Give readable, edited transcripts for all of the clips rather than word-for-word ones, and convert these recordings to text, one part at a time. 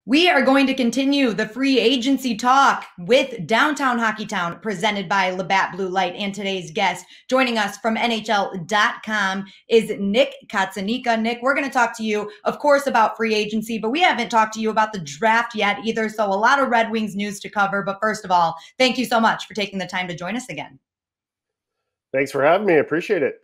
We are going to continue the free agency talk with Downtown Hockeytown, presented by Labatt Blue Light. And today's guest joining us from NHL.com is Nick Cotsonika. Nick, we're going to talk to you, of course, about free agency, but we haven't talked to you about the draft yet either. So a lot of Red Wings news to cover. But first of all, thank you so much for taking the time to join us again. Thanks for having me. I appreciate it.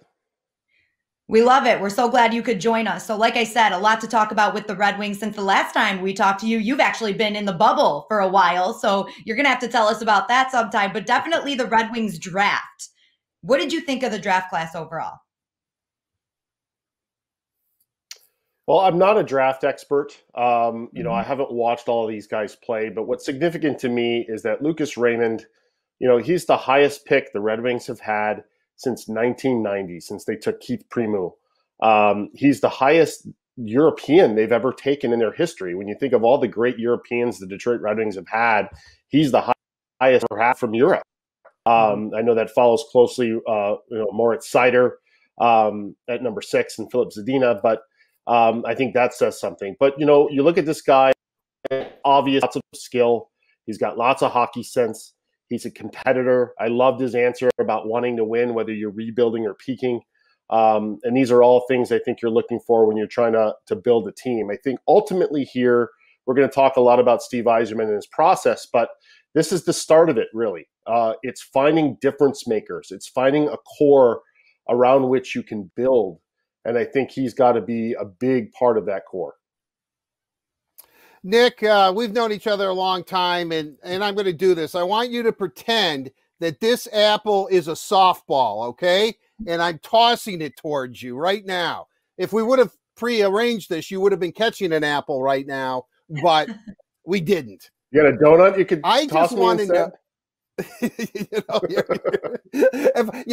We love it. We're so glad you could join us. So like I said, a lot to talk about with the Red Wings. Since the last time we talked to you, you've actually been in the bubble for a while. So you're going to have to tell us about that sometime, but definitely the Red Wings draft. What did you think of the draft class overall? Well, I'm not a draft expert. I haven't watched all of these guys play, but what's significant to me is that Lucas Raymond, he's the highest pick the Red Wings have had since 1990, since they took Keith Primeau. He's the highest European they've ever taken in their history. When you think of all the great Europeans the Detroit Red Wings have had, he's the highest perhaps from Europe. I know that follows closely, Moritz Seider at number 6 and Philip Zadina, but I think that says something. But, you look at this guy, obvious, lots of skill. He's got lots of hockey sense. He's a competitor. I loved his answer about wanting to win, whether you're rebuilding or peaking. And these are all things I think you're looking for when you're trying to build a team. I think ultimately here, we're going to talk a lot about Steve Yzerman and his process, but this is the start of it, really. It's finding difference makers. It's finding a core around which you can build. And I think he's got to be a big part of that core. Nick, we've known each other a long time, and I'm going to do this. I want you to pretend that this apple is a softball, okay? And I'm tossing it towards you right now. If we would have prearranged this, you would have been catching an apple right now, but we didn't. You got a donut you could I toss just me wanted instead?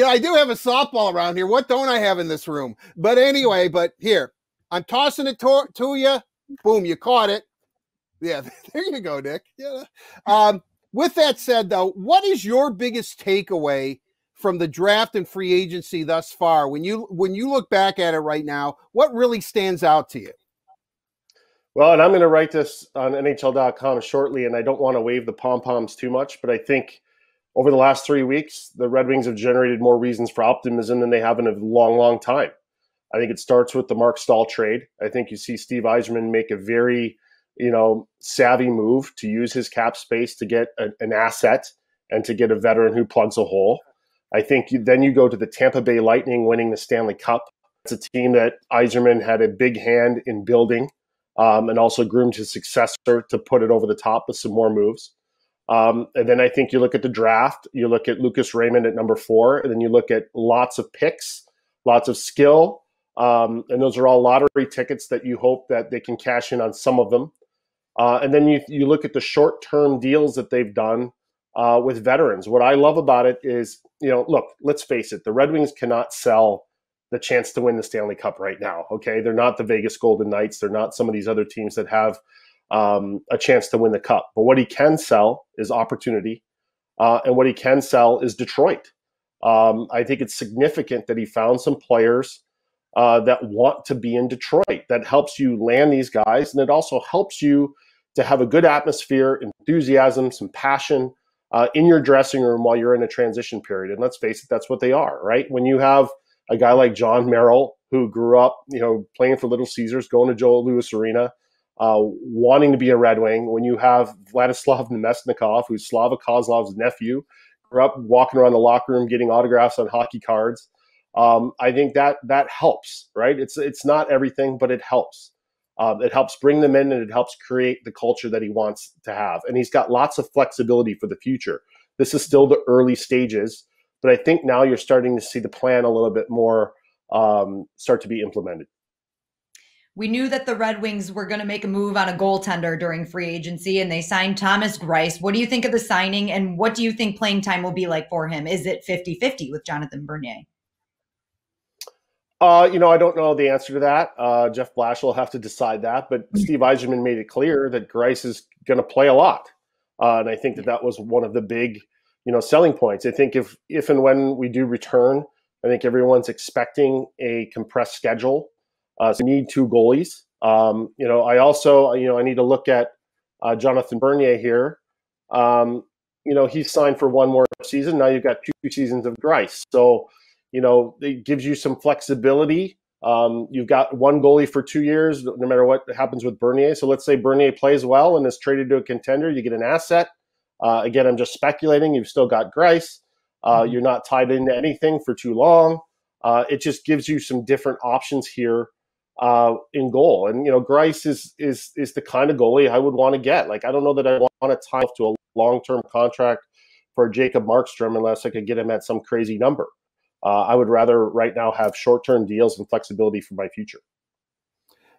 I do have a softball around here. What don't I have in this room? But anyway, here, I'm tossing it to you. Boom, you caught it. Yeah, there you go, Nick. Yeah. With that said, though, what is your biggest takeaway from the draft and free agency thus far? When you look back at it right now, what really stands out to you? Well, and I'm going to write this on NHL.com shortly, and I don't want to wave the pom-poms too much, but I think over the last 3 weeks, the Red Wings have generated more reasons for optimism than they have in a long, long time. I think it starts with the Mark Stahl trade. I think you see Steve Yzerman make a very savvy move to use his cap space to get an asset and to get a veteran who plugs a hole. I think then you go to the Tampa Bay Lightning winning the Stanley Cup. It's a team that Yzerman had a big hand in building and also groomed his successor to put it over the top with some more moves. And then I think you look at the draft, you look at Lucas Raymond at number 4, and then you look at lots of picks, lots of skill. And those are all lottery tickets that you hope that they can cash in on some of them. And then you look at the short-term deals that they've done with veterans. What I love about it is, look, let's face it, the Red Wings cannot sell the chance to win the Stanley Cup right now, okay? They're not the Vegas Golden Knights. They're not some of these other teams that have a chance to win the Cup. But what he can sell is opportunity, and what he can sell is Detroit. I think it's significant that he found some players that want to be in Detroit. That helps you land these guys, and it also helps you to have a good atmosphere, enthusiasm, some passion in your dressing room while you're in a transition period. And let's face it, that's what they are, right? When you have a guy like John Merrill, who grew up, playing for Little Caesars, going to Joe Louis Arena, wanting to be a Red Wing. When you have Vladislav Nemesnikov, who's Slava Kozlov's nephew, grew up walking around the locker room getting autographs on hockey cards. I think that helps, right? It's not everything, but it helps. It helps bring them in, and it helps create the culture that he wants to have. And he's got lots of flexibility for the future. This is still the early stages, but I think now you're starting to see the plan a little bit more start to be implemented. We knew that the Red Wings were going to make a move on a goaltender during free agency, and they signed Thomas Greiss. What do you think of the signing, and what do you think playing time will be like for him? Is it 50-50 with Jonathan Bernier? I don't know the answer to that. Jeff Blash will have to decide that. But Steve Yzerman made it clear that Greiss is going to play a lot. And I think that was one of the big, selling points. I think if and when we do return, I think everyone's expecting a compressed schedule. So we need 2 goalies. I also, I need to look at Jonathan Bernier here. He's signed for one more season. Now you've got 2 seasons of Grice. So, it gives you some flexibility. You've got one goalie for 2 years, no matter what happens with Bernier. So let's say Bernier plays well and is traded to a contender. You get an asset. Again, I'm just speculating. You've still got Grice. You're not tied into anything for too long. It just gives you some different options here in goal. And, Grice is the kind of goalie I would want to get. Like, I don't know that I want to tie off to a long-term contract for Jacob Markstrom unless I could get him at some crazy number. I would rather right now have short-term deals and flexibility for my future.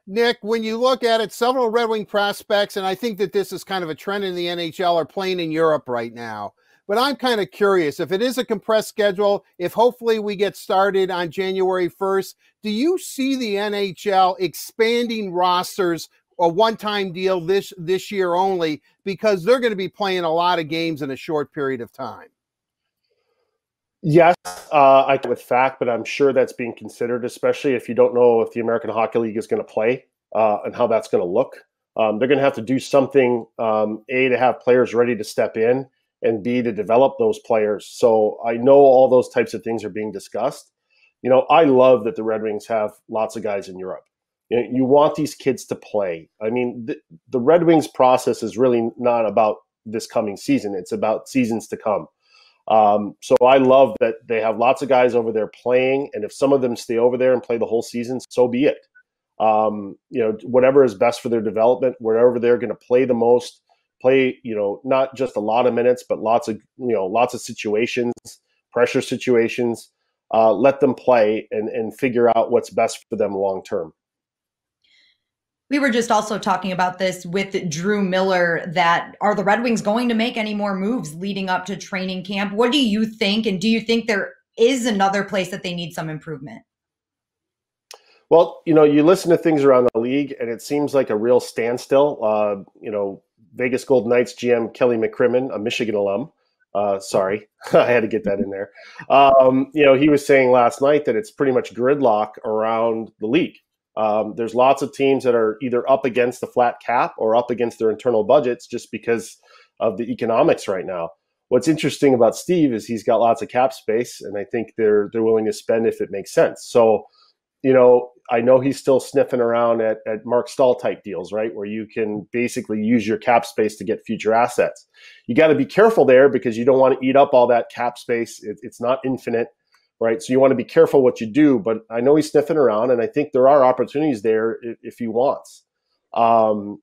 Nick, when you look at it, several Red Wing prospects, and I think that this is kind of a trend in the NHL, are playing in Europe right now. But I'm kind of curious, if it is a compressed schedule, if hopefully we get started on January 1st, do you see the NHL expanding rosters, a one-time deal this year only, because they're going to be playing a lot of games in a short period of time? Yes, I can with fact, but I'm sure that's being considered, especially if you don't know if the American Hockey League is going to play and how that's going to look. They're going to have to do something, A, to have players ready to step in, and B, to develop those players. So I know all those types of things are being discussed. I love that the Red Wings have lots of guys in Europe. You want these kids to play. I mean, the Red Wings process is really not about this coming season. It's about seasons to come. So I love that they have lots of guys over there playing, and if some of them stay over there and play the whole season, so be it. Whatever is best for their development, wherever they're going to play the most, play, not just a lot of minutes, but lots of situations, pressure situations. Let them play and figure out what's best for them long term. We were just also talking about this with Drew Miller, that are the Red Wings going to make any more moves leading up to training camp? What do you think? And do you think there is another place that they need some improvement? Well, you listen to things around the league and it seems like a real standstill. Vegas Golden Knights GM Kelly McCrimmon, a Michigan alum. Sorry, I had to get that in there. He was saying last night that it's pretty much gridlock around the league. There's lots of teams that are either up against the flat cap or up against their internal budgets just because of the economics right now. What's interesting about Steve is he's got lots of cap space, and I think they're willing to spend if it makes sense. So, I know he's still sniffing around at Mark Stahl type deals, right, where you can basically use your cap space to get future assets. You got to be careful there because you don't want to eat up all that cap space. It's not infinite. Right. So you want to be careful what you do, but I know he's sniffing around and I think there are opportunities there if he wants. So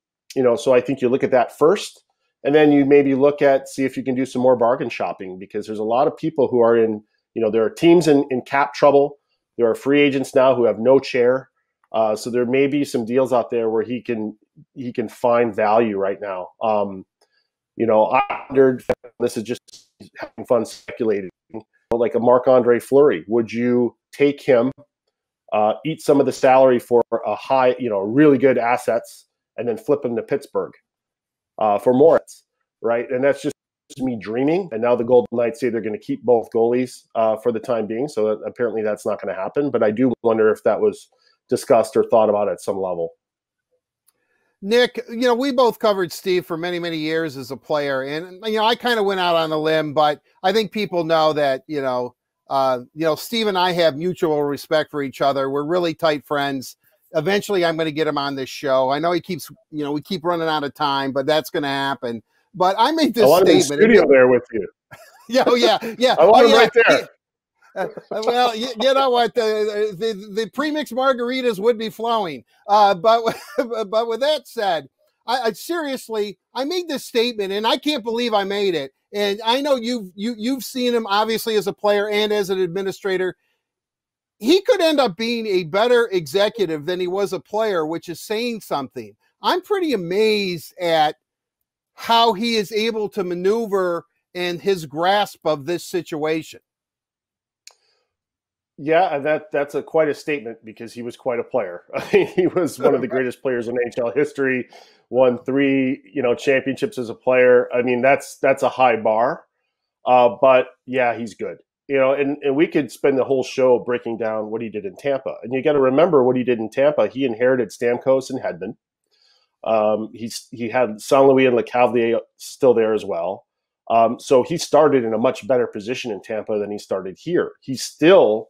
I think you look at that first and then you maybe see if you can do some more bargain shopping, because there's a lot of people who are in, there are teams in cap trouble. There are free agents now who have no chair. So there may be some deals out there where he can find value right now. I wondered, this is just having fun speculating, like a Marc-Andre Fleury. Would you take him, eat some of the salary for a high, really good assets, and then flip him to Pittsburgh for Moritz, right? And that's just me dreaming. And now the Golden Knights say they're going to keep both goalies for the time being. So apparently that's not going to happen. But I do wonder if that was discussed or thought about at some level. Nick, we both covered Steve for many, many years as a player. And, I kind of went out on a limb, but I think people know that, Steve and I have mutual respect for each other. We're really tight friends. Eventually I'm going to get him on this show. I know we keep running out of time, but that's going to happen. But I made this statement. In the studio there with you. Yeah. I want him right there. Well, you know what? The premixed margaritas would be flowing. But with that said, I seriously, I made this statement, and I can't believe I made it. And I know you've seen him obviously as a player and as an administrator. He could end up being a better executive than he was a player, which is saying something. I'm pretty amazed at how he is able to maneuver and his grasp of this situation. Yeah, that's quite a statement because he was quite a player. He was one of the greatest players in NHL history. Won 3, championships as a player. I mean, that's a high bar. But yeah, he's good. And we could spend the whole show breaking down what he did in Tampa. And you got to remember what he did in Tampa. He inherited Stamkos and Hedman. He had Saint Louis and Le Cavalier still there as well. So he started in a much better position in Tampa than he started here. He still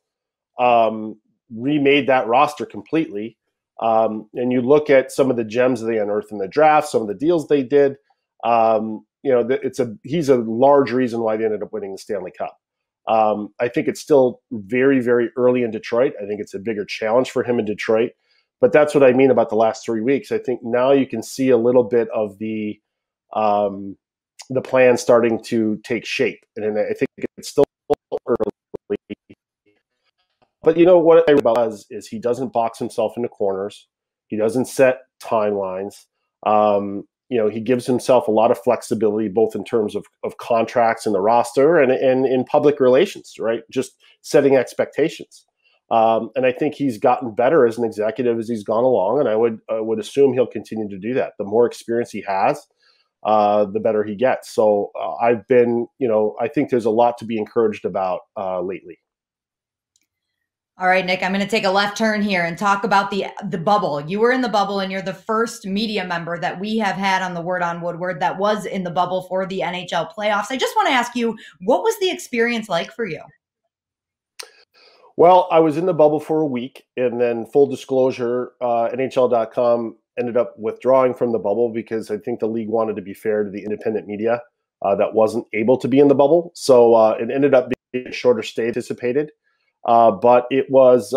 remade that roster completely. And you look at some of the gems they unearthed in the draft, some of the deals they did. He's a large reason why they ended up winning the Stanley Cup. I think it's still very, very early in Detroit. I think it's a bigger challenge for him in Detroit. But that's what I mean about the last 3 weeks. I think now you can see a little bit of the plan starting to take shape. And I think it's still early. But you know what I about is he doesn't box himself into corners. He doesn't set timelines. He gives himself a lot of flexibility, both in terms of contracts in the roster and in public relations, right? Just setting expectations. And I think he's gotten better as an executive as he's gone along. And I would assume he'll continue to do that. The more experience he has, the better he gets. So I think there's a lot to be encouraged about lately. All right, Nick, I'm going to take a left turn here and talk about the bubble. You were in the bubble, and you're the first media member that we have had on the Word on Woodward that was in the bubble for the NHL playoffs. I just want to ask you, what was the experience like for you? Well, I was in the bubble for a week, and then full disclosure, NHL.com ended up withdrawing from the bubble because I think the league wanted to be fair to the independent media that wasn't able to be in the bubble. So it ended up being a shorter stay anticipated. But it was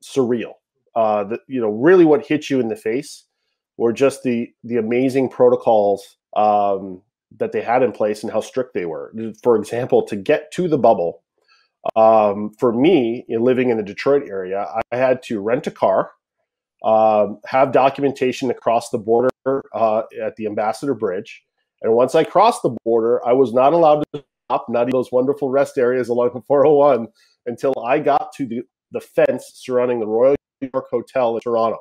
surreal. Really what hit you in the face were just the amazing protocols that they had in place and how strict they were. For example, to get to the bubble, for me, living in the Detroit area, I had to rent a car, have documentation across the border at the Ambassador Bridge. And once I crossed the border, I was not allowed to not in those wonderful rest areas along the 401 until I got to the fence surrounding the Royal York Hotel in Toronto.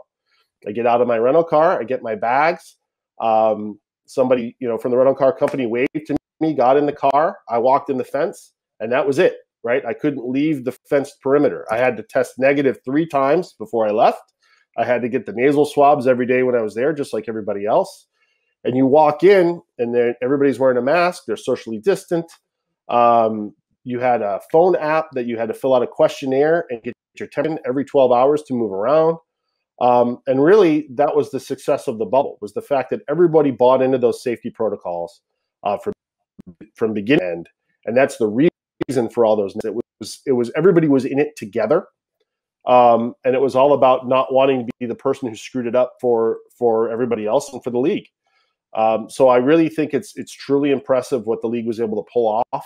I get out of my rental car, I get my bags. Somebody, from the rental car company waved to me, got in the car. I walked in the fence, and that was it, right? I couldn't leave the fenced perimeter. I had to test negative 3 times before I left. I had to get the nasal swabs every day when I was there, just like everybody else. And you walk in, and then everybody's wearing a mask. They're socially distant. You had a phone app that you had to fill out a questionnaire and get your temperature every 12 hours to move around. And really, that was the success of the bubble, was the fact that everybody bought into those safety protocols from beginning to end. And that's the reason for all those. It was everybody was in it together. And it was all about not wanting to be the person who screwed it up for everybody else and for the league. So I really think it's truly impressive what the league was able to pull off.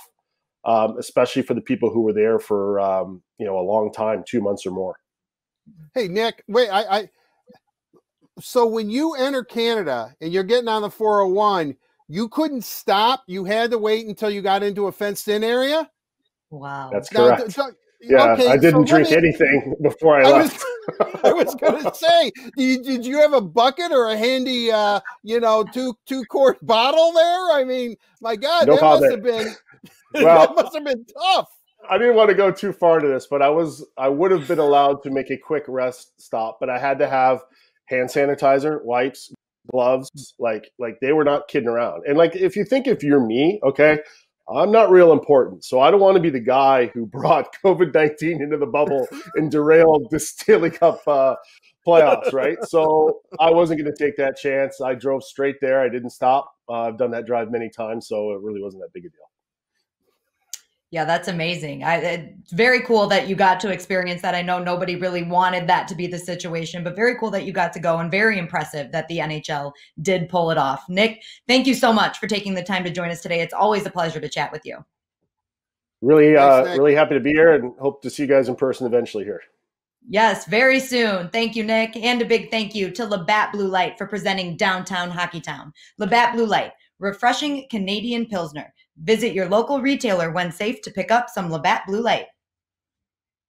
Especially for the people who were there for a long time, 2 months or more. Hey, Nick, wait, so when you enter Canada and you're getting on the 401, you couldn't stop. You had to wait until you got into a fenced-in area? Wow. That's correct. Okay, I didn't drink anything before I left. I was going to say, did you have a bucket or a handy, 2-quart bottle there? I mean, my God, that must have been... Well, that must have been tough. I didn't want to go too far into this, but I would have been allowed to make a quick rest stop, but I had to have hand sanitizer, wipes, gloves. Like they were not kidding around. And if you're me, okay, I'm not real important. So I don't want to be the guy who brought COVID-19 into the bubble and derailed the Stanley Cup playoffs, right? So I wasn't going to take that chance. I drove straight there. I didn't stop. I've done that drive many times, so it really wasn't that big a deal. Yeah, that's amazing. It's very cool that you got to experience that. I know nobody really wanted that to be the situation, but very cool that you got to go, and very impressive that the NHL did pull it off. Nick, thank you so much for taking the time to join us today. It's always a pleasure to chat with you. Really happy to be here, and hope to see you guys in person eventually here. Yes, very soon. Thank you, Nick. And a big thank you to Labatt Blue Light for presenting Downtown Hockeytown. Labatt Blue Light, refreshing Canadian Pilsner. Visit your local retailer when safe to pick up some Labatt Blue Light.